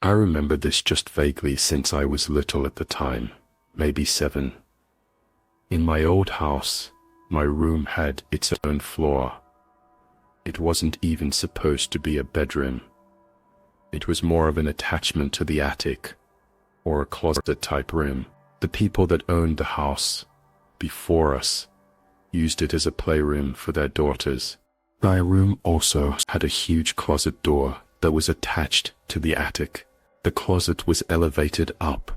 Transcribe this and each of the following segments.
I remember this just vaguely since I was little at the time, maybe 7. In my old house, my room had its own floor. It wasn't even supposed to be a bedroom. It was more of an attachment to the attic, or a closet-type room. The people that owned the house before us used it as a playroom for their daughters. My room also had a huge closet door that was attached to the attic. The closet was elevated up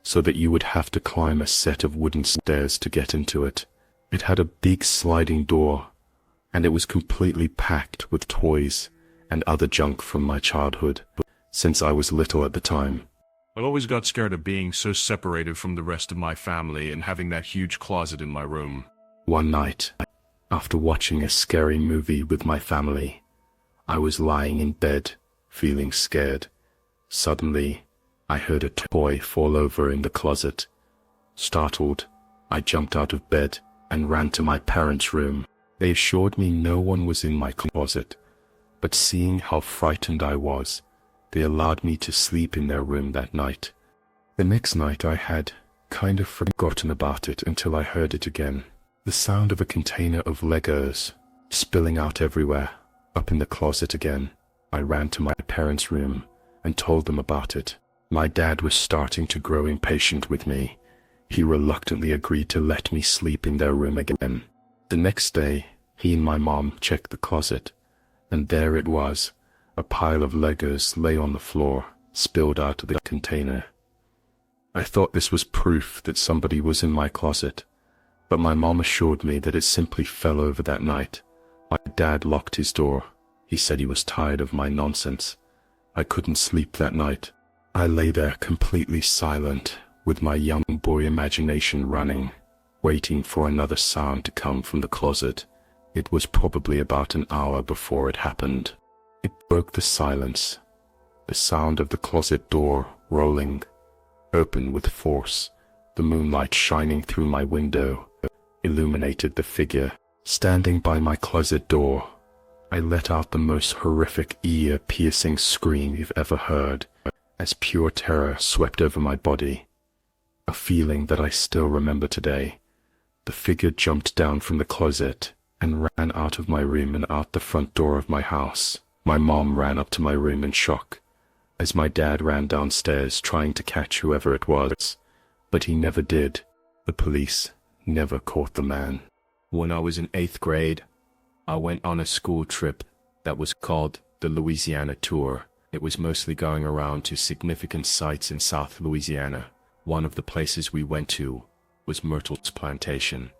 so that you would have to climb a set of wooden stairs to get into it. It had a big sliding door, and it was completely packed with toys and other junk from my childhood, since I was little at the time. I always got scared of being so separated from the rest of my family and having that huge closet in my room. One night, after watching a scary movie with my family, I was lying in bed, feeling scared. Suddenly, I heard a toy fall over in the closet. Startled, I jumped out of bed and ran to my parents' room. They assured me no one was in my closet, but seeing how frightened I was, they allowed me to sleep in their room that night. The next night I had kind of forgotten about it until I heard it again. The sound of a container of Legos spilling out everywhere, up in the closet again. I ran to my parents' room and told them about it. My dad was starting to grow impatient with me. He reluctantly agreed to let me sleep in their room again. The next day, he and my mom checked the closet, and there it was. A pile of Legos lay on the floor, spilled out of the container. I thought this was proof that somebody was in my closet, but my mom assured me that it simply fell over that night. My dad locked his door. He said he was tired of my nonsense. I couldn't sleep that night. I lay there completely silent, with my young boy imagination running, waiting for another sound to come from the closet. It was probably about an hour before it happened. It broke the silence. The sound of the closet door rolling open with force. The moonlight shining through my window illuminated the figure standing by my closet door. I let out the most horrific, ear-piercing scream you've ever heard, as pure terror swept over my body, a feeling that I still remember today. The figure jumped down from the closet and ran out of my room and out the front door of my house. My mom ran up to my room in shock, as my dad ran downstairs trying to catch whoever it was, but he never did. The police never caught the man. When I was in 8th grade, I went on a school trip that was called the Louisiana Tour. It was mostly going around to significant sites in South Louisiana. One of the places we went to was Myrtle's Plantation,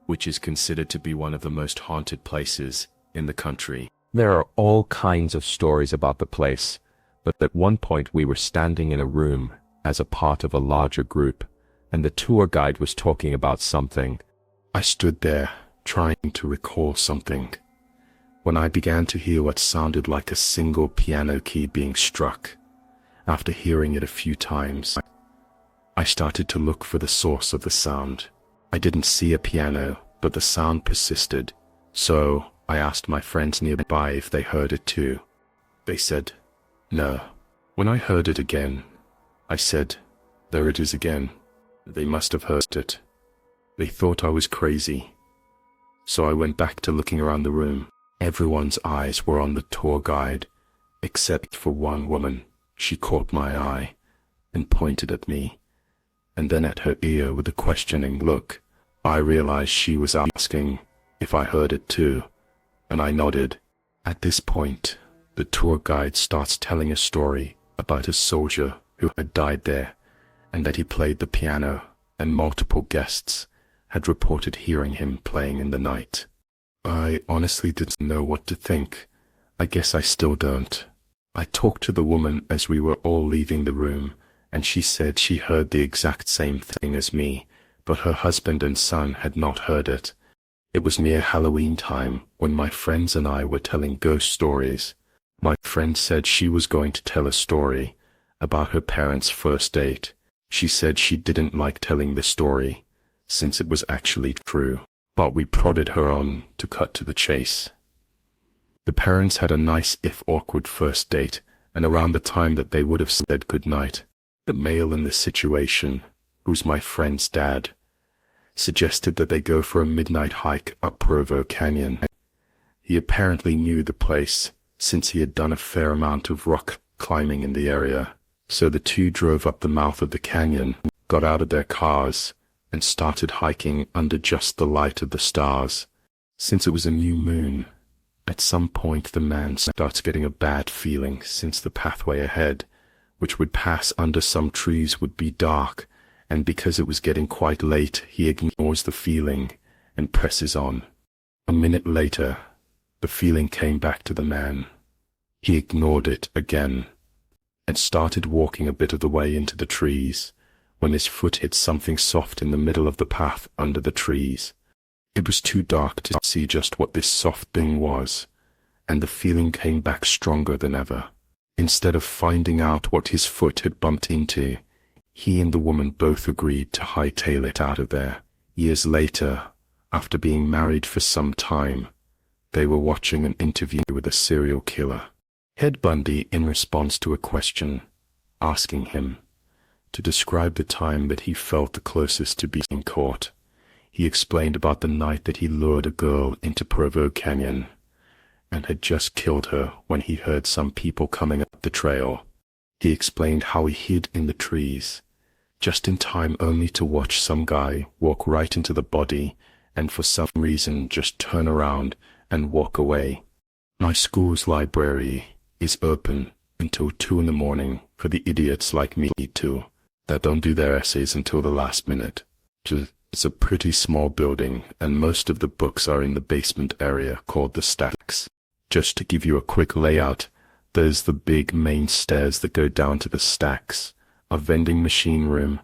which is considered to be one of the most haunted places in the country. There are all kinds of stories about the place, but at one point we were standing in a room as a part of a larger group, and the tour guide was talking about something. I stood there, trying to recall something, when I began to hear what sounded like a single piano key being struck. After hearing it a few times, I started to look for the source of the sound. I didn't see a piano, but the sound persisted, so I asked my friends nearby if they heard it too. They said, no. When I heard it again, I said, there it is again. They must have heard it. They thought I was crazy. So I went back to looking around the room. Everyone's eyes were on the tour guide, except for one woman. She caught my eye and pointed at me, and then at her ear with a questioning look. I realized she was asking if I heard it too, and I nodded. At this point, the tour guide starts telling a story about a soldier who had died there, and that he played the piano, and multiple guests had reported hearing him playing in the night. I honestly didn't know what to think. I guess I still don't. I talked to the woman as we were all leaving the room, and she said she heard the exact same thing as me, but her husband and son had not heard it. It was near Halloween time when my friends and I were telling ghost stories. My friend said she was going to tell a story about her parents' first date. She said she didn't like telling the story, since it was actually true, but we prodded her on to cut to the chase. The parents had a nice if awkward first date, and around the time that they would have said goodnight, the male in this situation, who's my friend's dad, suggested that they go for a midnight hike up Provo Canyon. He apparently knew the place, since he had done a fair amount of rock climbing in the area. So the two drove up the mouth of the canyon, got out of their cars, and started hiking under just the light of the stars. Since it was a new moon, at some point the man starts getting a bad feeling since the pathway ahead, which would pass under some trees, would be dark, and because it was getting quite late, he ignores the feeling and presses on. A minute later, the feeling came back to the man. He ignored it again and started walking a bit of the way into the trees when his foot hit something soft in the middle of the path under the trees. It was too dark to see just what this soft thing was, and the feeling came back stronger than ever. Instead of finding out what his foot had bumped into, he and the woman both agreed to hightail it out of there. Years later, after being married for some time, they were watching an interview with a serial killer. Ted Bundy, in response to a question, asking him to describe the time that he felt the closest to being caught, he explained about the night that he lured a girl into Provo Canyon and had just killed her when he heard some people coming up the trail. He explained how he hid in the trees, just in time only to watch some guy walk right into the body and for some reason just turn around and walk away. My school's library is open until 2 a.m. for the idiots like me too, that don't do their essays until the last minute. It's a pretty small building, and most of the books are in the basement area called the stacks. Just to give you a quick layout, there's the big main stairs that go down to the stacks, a vending machine room,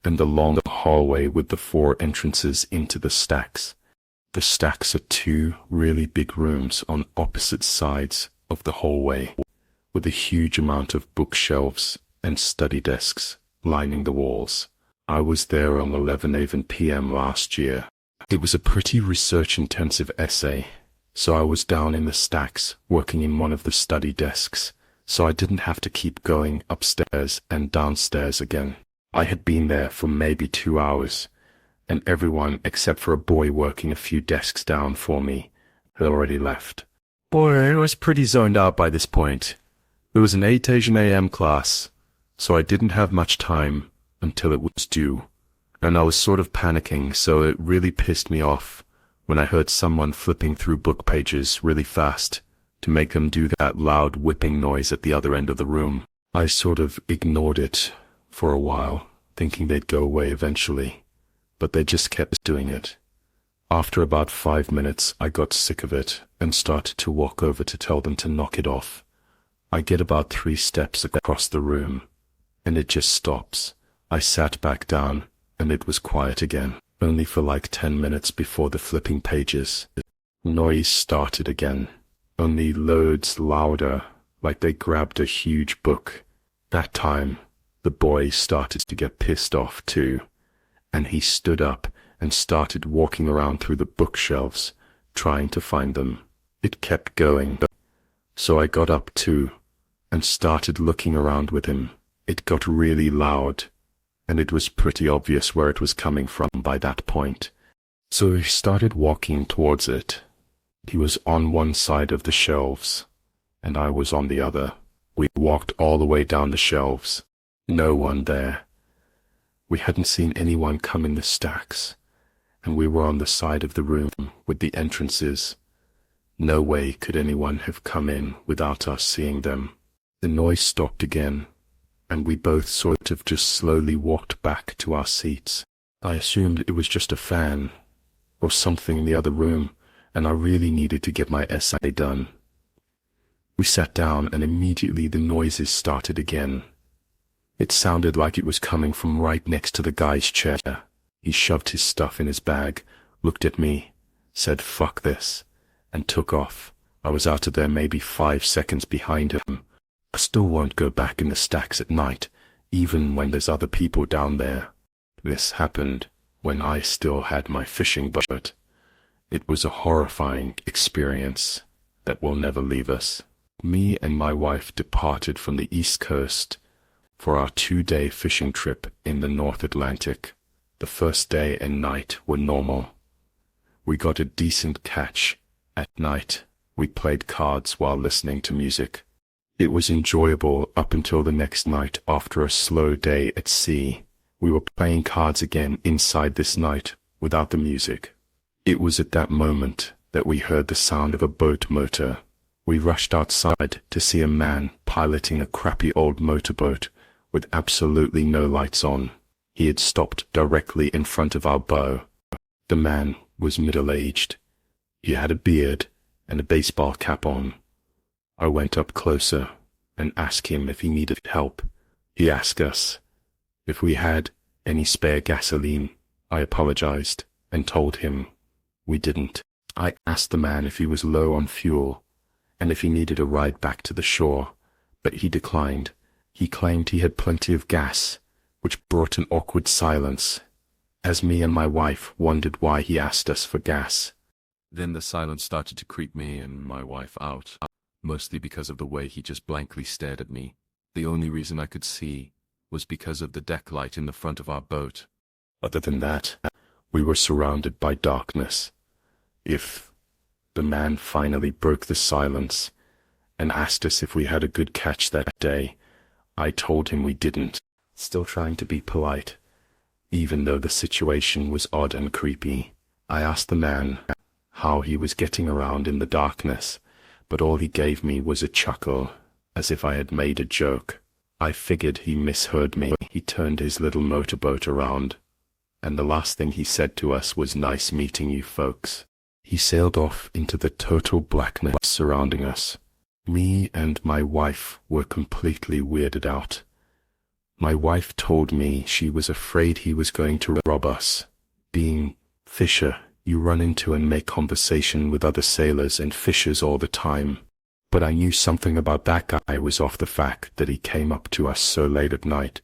and the long hallway with the 4 entrances into the stacks. The stacks are 2 really big rooms on opposite sides of the hallway, with a huge amount of bookshelves and study desks lining the walls. I was there on 11 p.m. last year. It was a pretty research-intensive essay, so I was down in the stacks working in one of the study desks, so I didn't have to keep going upstairs and downstairs again. I had been there for maybe 2 hours, and everyone except for a boy working a few desks down for me had already left. Boy, I was pretty zoned out by this point. It was an 8 a.m. class, so I didn't have much time until it was due, and I was sort of panicking, so it really pissed me off when I heard someone flipping through book pages really fast to make them do that loud whipping noise at the other end of the room. I sort of ignored it for a while, thinking they'd go away eventually, but they just kept doing it. After about 5 minutes, I got sick of it and started to walk over to tell them to knock it off. I get about 3 steps across the room, and it just stops. I sat back down, and it was quiet again, only for like 10 minutes before the flipping pages. Noise started again, only loads louder, like they grabbed a huge book. That time, the boy started to get pissed off too, and he stood up and started walking around through the bookshelves, trying to find them. It kept going, so I got up too, and started looking around with him. It got really loud, and it was pretty obvious where it was coming from by that point. So he started walking towards it. He was on one side of the shelves, and I was on the other. We walked all the way down the shelves. No one there. We hadn't seen anyone come in the stacks, and we were on the side of the room with the entrances. No way could anyone have come in without us seeing them. The noise stopped again, and we both sort of just slowly walked back to our seats. I assumed it was just a fan or something in the other room, and I really needed to get my essay done. We sat down, and immediately the noises started again. It sounded like it was coming from right next to the guy's chair. He shoved his stuff in his bag, looked at me, said "fuck this," and took off. I was out of there maybe 5 seconds behind him. I still won't go back in the stacks at night, even when there's other people down there. This happened when I still had my fishing boat. It was a horrifying experience that will never leave us. Me and my wife departed from the East Coast for our 2-day fishing trip in the North Atlantic. The first day and night were normal. We got a decent catch. At night, we played cards while listening to music. It was enjoyable up until the next night after a slow day at sea. We were playing cards again inside this night without the music. It was at that moment that we heard the sound of a boat motor. We rushed outside to see a man piloting a crappy old motorboat with absolutely no lights on. He had stopped directly in front of our bow. The man was middle-aged. He had a beard and a baseball cap on. I went up closer and asked him if he needed help. He asked us if we had any spare gasoline. I apologized and told him we didn't. I asked the man if he was low on fuel and if he needed a ride back to the shore, but he declined. He claimed he had plenty of gas, which brought an awkward silence, as me and my wife wondered why he asked us for gas. Then the silence started to creep me and my wife out, mostly because of the way he just blankly stared at me. The only reason I could see was because of the deck light in the front of our boat. Other than that, we were surrounded by darkness. The man finally broke the silence and asked us if we had a good catch that day. I told him we didn't, still trying to be polite, even though the situation was odd and creepy. I asked the man how he was getting around in the darkness, but all he gave me was a chuckle, as if I had made a joke. I figured he misheard me. He turned his little motorboat around, and the last thing he said to us was, "Nice meeting you folks." He sailed off into the total blackness surrounding us. Me and my wife were completely weirded out. My wife told me she was afraid he was going to rob us. Being fisher, you run into and make conversation with other sailors and fishers all the time. But I knew something about that guy was off the fact that he came up to us so late at night,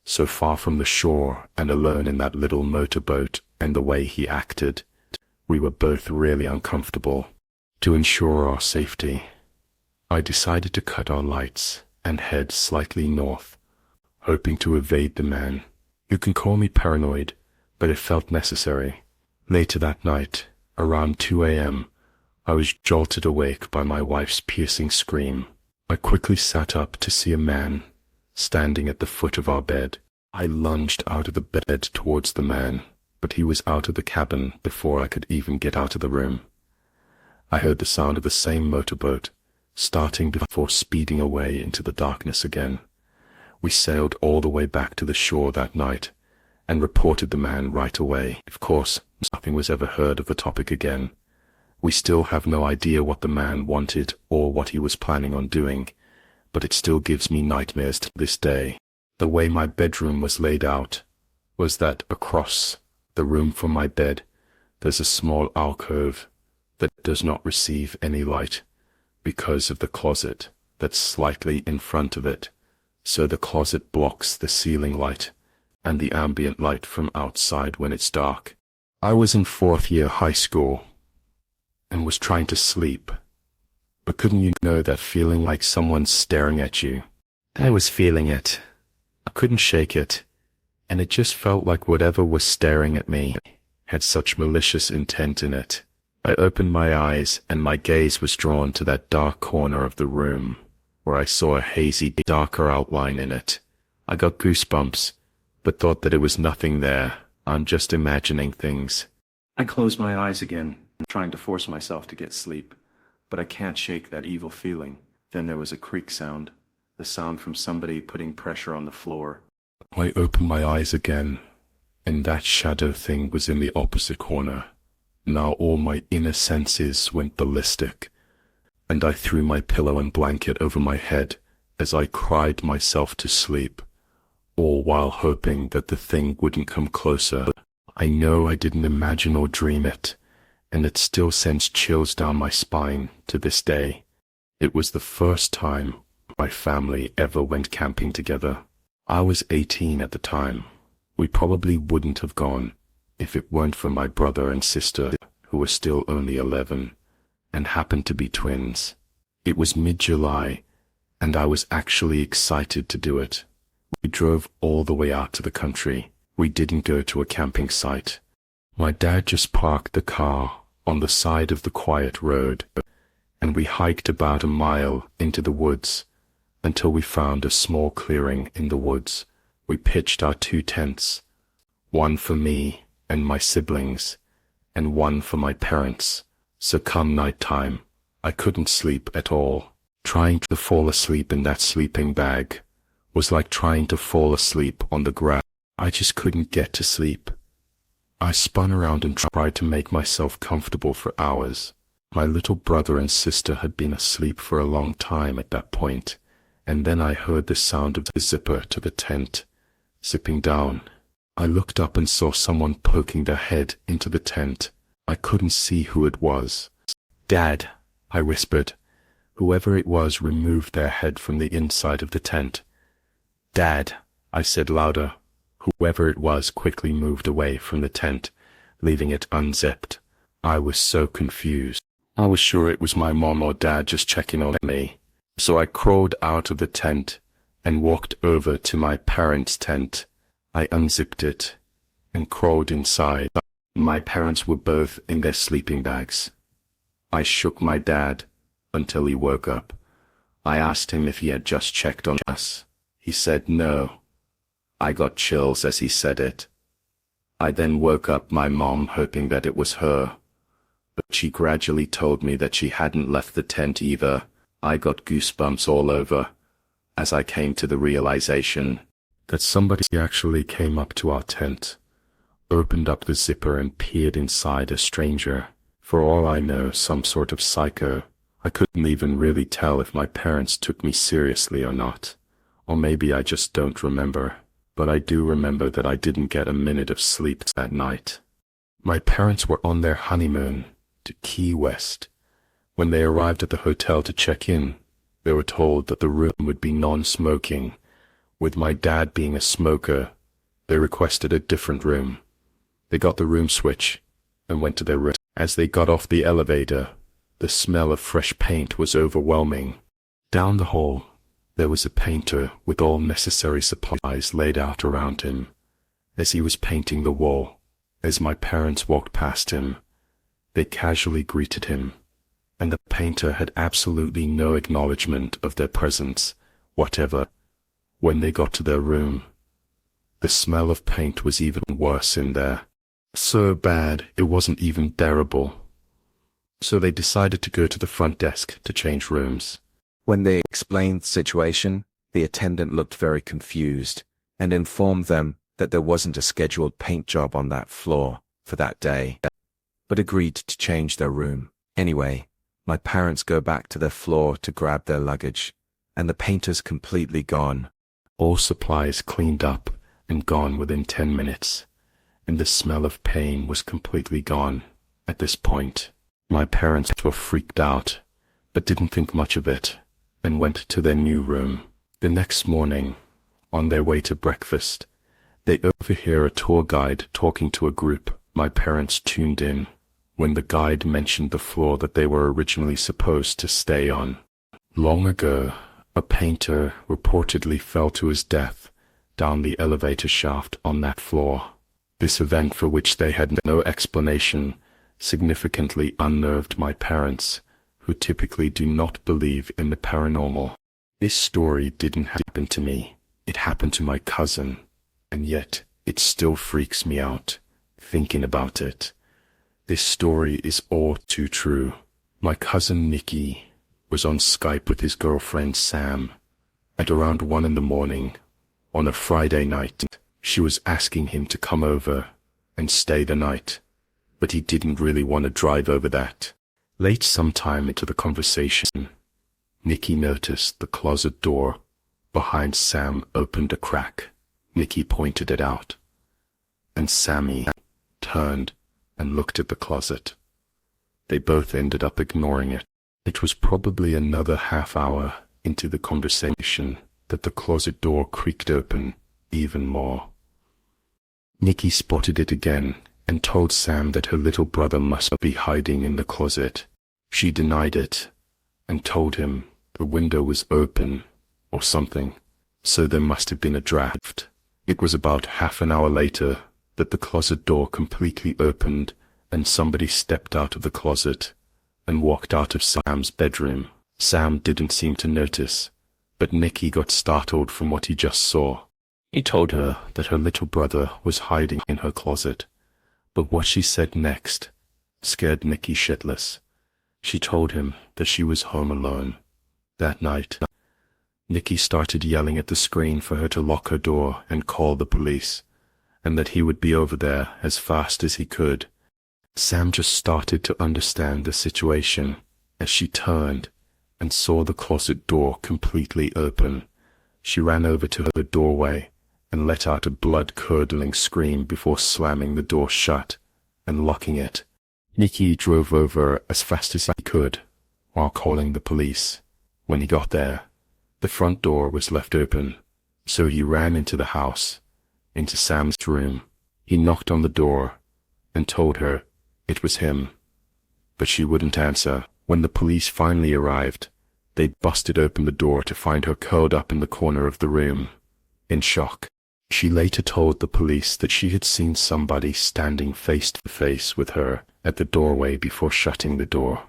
so far from the shore and alone in that little motorboat, and the way he acted. We were both really uncomfortable. To ensure our safety, I decided to cut our lights and head slightly north, hoping to evade the man. You can call me paranoid, but it felt necessary. Later that night, around 2 a.m., I was jolted awake by my wife's piercing scream. I quickly sat up to see a man standing at the foot of our bed. I lunged out of the bed towards the man, but he was out of the cabin before I could even get out of the room. I heard the sound of the same motorboat, starting before speeding away into the darkness again. We sailed all the way back to the shore that night, and reported the man right away. Of course, nothing was ever heard of the topic again. We still have no idea what the man wanted or what he was planning on doing, but it still gives me nightmares to this day. The way my bedroom was laid out was that across the room from my bed, there's a small alcove that does not receive any light because of the closet that's slightly in front of it, so the closet blocks the ceiling light and the ambient light from outside when it's dark. I was in 4th year high school and was trying to sleep, but couldn't you know that feeling like someone's staring at you? I was feeling it. I couldn't shake it, and it just felt like whatever was staring at me had such malicious intent in it. I opened my eyes, and my gaze was drawn to that dark corner of the room, where I saw a hazy, darker outline in it. I got goosebumps, but thought that it was nothing there. I'm just imagining things. I closed my eyes again, trying to force myself to get sleep, but I can't shake that evil feeling. Then there was a creak sound, the sound from somebody putting pressure on the floor. I opened my eyes again, and that shadow thing was in the opposite corner. Now all my inner senses went ballistic, and I threw my pillow and blanket over my head as I cried myself to sleep, all while hoping that the thing wouldn't come closer. I know I didn't imagine or dream it, and it still sends chills down my spine to this day. It was the first time my family ever went camping together. I was 18 at the time. We probably wouldn't have gone if it weren't for my brother and sister, who were still only 11, and happened to be twins. It was mid-July, and I was actually excited to do it. We drove all the way out to the country. We didn't go to a camping site. My dad just parked the car on the side of the quiet road, and we hiked about a mile into the woods until we found a small clearing in the woods. We pitched our 2 tents, one for me and my siblings, and one for my parents. So come nighttime, I couldn't sleep at all. Trying to fall asleep in that sleeping bag was like trying to fall asleep on the ground. I just couldn't get to sleep. I spun around and tried to make myself comfortable for hours. My little brother and sister had been asleep for a long time at that point, and then I heard the sound of the zipper to the tent zipping down. I looked up and saw someone poking their head into the tent. I couldn't see who it was. "Dad," I whispered. Whoever it was removed their head from the inside of the tent. "Dad," I said louder. Whoever it was quickly moved away from the tent, leaving it unzipped. I was so confused. I was sure it was my mom or dad just checking on me. So I crawled out of the tent and walked over to my parents' tent. I unzipped it and crawled inside. My parents were both in their sleeping bags. I shook my dad until he woke up. I asked him if he had just checked on us. He said no. I got chills as he said it. I then woke up my mom hoping that it was her, but she gradually told me that she hadn't left the tent either. I got goosebumps all over as I came to the realization that somebody actually came up to our tent, opened up the zipper and peered inside. A stranger. For all I know, some sort of psycho. I couldn't even really tell if my parents took me seriously or not. Or maybe I just don't remember. But I do remember that I didn't get a minute of sleep that night. My parents were on their honeymoon to Key West. When they arrived at the hotel to check in, they were told that the room would be non-smoking. With my dad being a smoker, they requested a different room. They got the room switch and went to their room. As they got off the elevator, the smell of fresh paint was overwhelming. Down the hall, there was a painter with all necessary supplies laid out around him. As he was painting the wall, as my parents walked past him, they casually greeted him, and the painter had absolutely no acknowledgement of their presence, whatever. When they got to their room, the smell of paint was even worse in there. So bad, it wasn't even bearable. So they decided to go to the front desk to change rooms. When they explained the situation, the attendant looked very confused and informed them that there wasn't a scheduled paint job on that floor for that day, but agreed to change their room. Anyway, my parents go back to their floor to grab their luggage, and the painter's completely gone. All supplies cleaned up and gone within 10 minutes, and the smell of pain was completely gone. At this point, my parents were freaked out, but didn't think much of it, and went to their new room. The next morning, on their way to breakfast, they overhear a tour guide talking to a group. My parents tuned in when the guide mentioned the floor that they were originally supposed to stay on. Long ago, a painter reportedly fell to his death down the elevator shaft on that floor. This event, for which they had no explanation, significantly unnerved my parents, who typically do not believe in the paranormal. This story didn't happen to me. It happened to my cousin, and yet it still freaks me out thinking about it. This story is all too true. My cousin Nikki was on Skype with his girlfriend Sam at around 1 a.m. on a Friday night. She was asking him to come over and stay the night, but he didn't really want to drive over that. Late sometime into the conversation, Nikki noticed the closet door behind Sam opened a crack. Nikki pointed it out, and Sammy turned and looked at the closet. They both ended up ignoring it. It was probably another half hour into the conversation that the closet door creaked open even more. Nikki spotted it again and told Sam that her little brother must be hiding in the closet. She denied it, and told him the window was open or something, so there must have been a draft. It was about half an hour later that the closet door completely opened and somebody stepped out of the closet and walked out of Sam's bedroom. Sam didn't seem to notice, but Nikki got startled from what he just saw. He told her that her little brother was hiding in her closet, but what she said next scared Nikki shitless. She told him that she was home alone. That night, Nikki started yelling at the screen for her to lock her door and call the police, and that he would be over there as fast as he could. Sam just started to understand the situation as she turned and saw the closet door completely open. She ran over to her doorway and let out a blood-curdling scream before slamming the door shut and locking it. Nikki drove over as fast as he could while calling the police. When he got there, the front door was left open, so he ran into the house, into Sam's room. He knocked on the door and told her it was him, but she wouldn't answer. When the police finally arrived, they busted open the door to find her curled up in the corner of the room, in shock. She later told the police that she had seen somebody standing face to face with her at the doorway before shutting the door.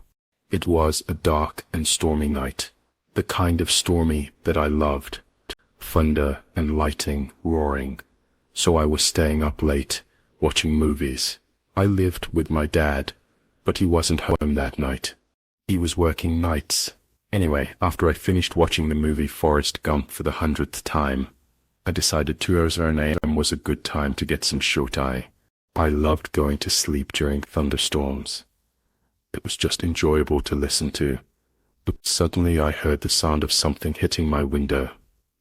It was a dark and stormy night, the kind of stormy that I loved. Thunder and lightning roaring, so I was staying up late, watching movies. I lived with my dad, but he wasn't home that night. He was working nights. Anyway, after I finished watching the movie Forrest Gump for the 100th time, I decided 2 a.m. was a good time to get some shut-eye. I loved going to sleep during thunderstorms. It was just enjoyable to listen to. But suddenly I heard the sound of something hitting my window.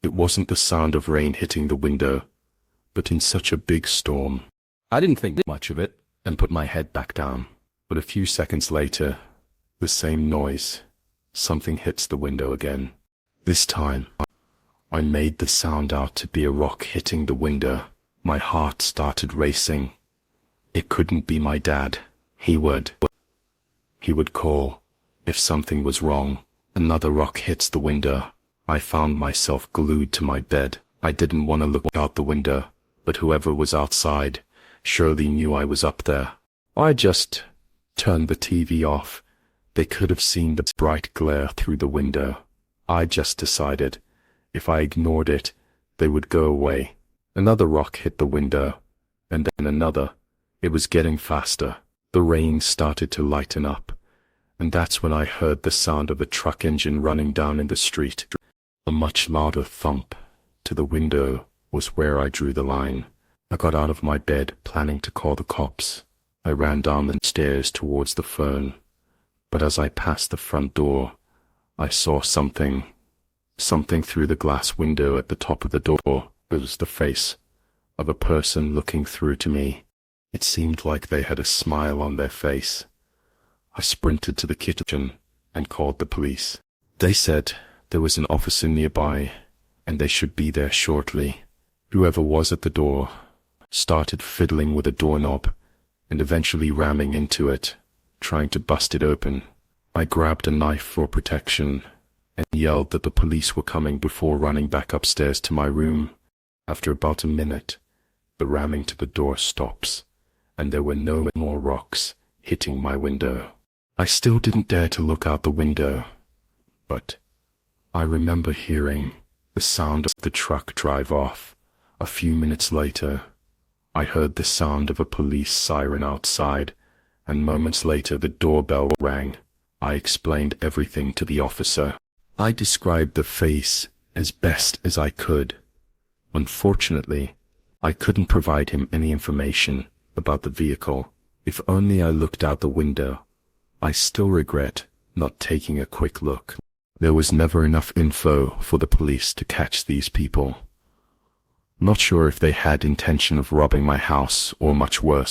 It wasn't the sound of rain hitting the window, but in such a big storm. I didn't think much of it and put my head back down. But a few seconds later, the same noise. Something hits the window again. This time, I made the sound out to be a rock hitting the window. My heart started racing. It couldn't be my dad. He would call if something was wrong. Another rock hits the window. I found myself glued to my bed. I didn't want to look out the window, but whoever was outside surely knew I was up there. I just turned the TV off. They could have seen the bright glare through the window. I just decided if I ignored it, they would go away. Another rock hit the window, and then another. It was getting faster. The rain started to lighten up, and that's when I heard the sound of a truck engine running down in the street. A much louder thump to the window was where I drew the line. I got out of my bed, planning to call the cops. I ran down the stairs towards the phone, but as I passed the front door, I saw something through the glass window at the top of the door. It was the face of a person looking through to me. It seemed like they had a smile on their face. I sprinted to the kitchen and called the police. They said there was an officer nearby and they should be there shortly. Whoever was at the door started fiddling with a doorknob and eventually ramming into it, trying to bust it open. I grabbed a knife for protection and yelled that the police were coming before running back upstairs to my room. After about a minute, the ramming to the door stops, and there were no more rocks hitting my window. I still didn't dare to look out the window, but I remember hearing the sound of the truck drive off. A few minutes later, I heard the sound of a police siren outside, and moments later the doorbell rang. I explained everything to the officer. I described the face as best as I could. Unfortunately, I couldn't provide him any information about the vehicle. If only I looked out the window. I still regret not taking a quick look. There was never enough info for the police to catch these people. Not sure if they had intention of robbing my house or much worse.